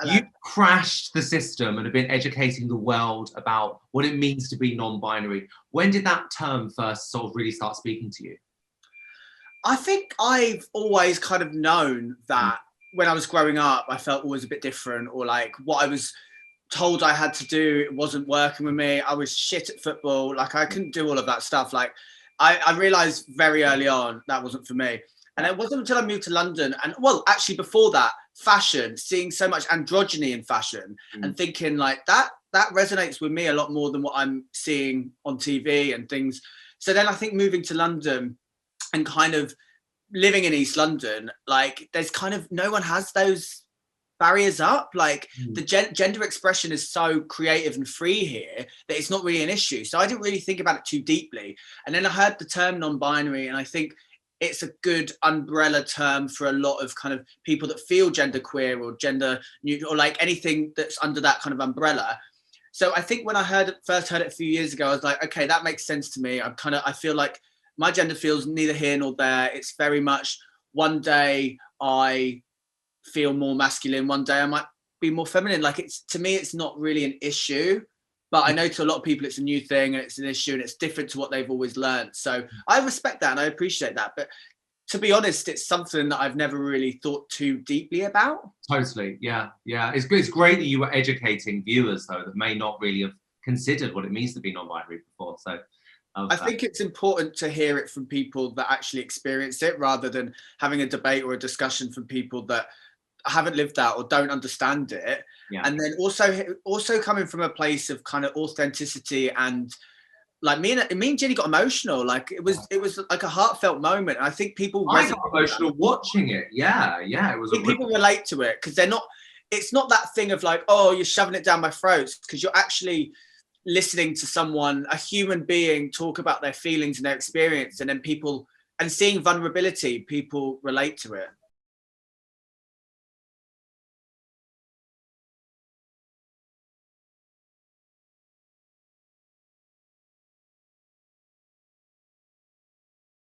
You crashed the system and have been educating the world about what it means to be non-binary. When did that term first sort of really start speaking to you? I think I've always kind of known that when I was growing up, I felt always a bit different, or like what I was told I had to do, it wasn't working with me. I was shit at football. Like I couldn't do all of that stuff. Like I realized very early on that wasn't for me. And it wasn't until I moved to London, and well, actually before that, fashion, seeing so much androgyny in fashion and thinking like that resonates with me a lot more than what I'm seeing on TV and things. So then I think moving to London and kind of living in East London, like there's kind of no one has those barriers up. Like the gender expression is so creative and free here that it's not really an issue. So I didn't really think about it too deeply. And then I heard the term non-binary, and I think it's a good umbrella term for a lot of kind of people that feel genderqueer or gender neutral, or like anything that's under that kind of umbrella. So I think when I first heard it a few years ago, I was like, okay, that makes sense to me. I feel like my gender feels neither here nor there. It's very much one day I feel more masculine, one day I might be more feminine. Like to me, it's not really an issue, but I know to a lot of people it's a new thing and it's an issue and it's different to what they've always learned. So I respect that and I appreciate that. But to be honest, it's something that I've never really thought too deeply about. Totally. Yeah. It's good. It's great that you were educating viewers though that may not really have considered what it means to be non-binary before. So I think it's important to hear it from people that actually experience it, rather than having a debate or a discussion from people that haven't lived that or don't understand it. And then also coming from a place of kind of authenticity, and like me and Jenny got emotional. Like it was like a heartfelt moment. And I think people I got emotional watching it. It was. People relate to it because it's not that thing of like, oh, you're shoving it down my throat, because you're actually listening to someone, a human being, talk about their feelings and their experience, and then seeing vulnerability, people relate to it.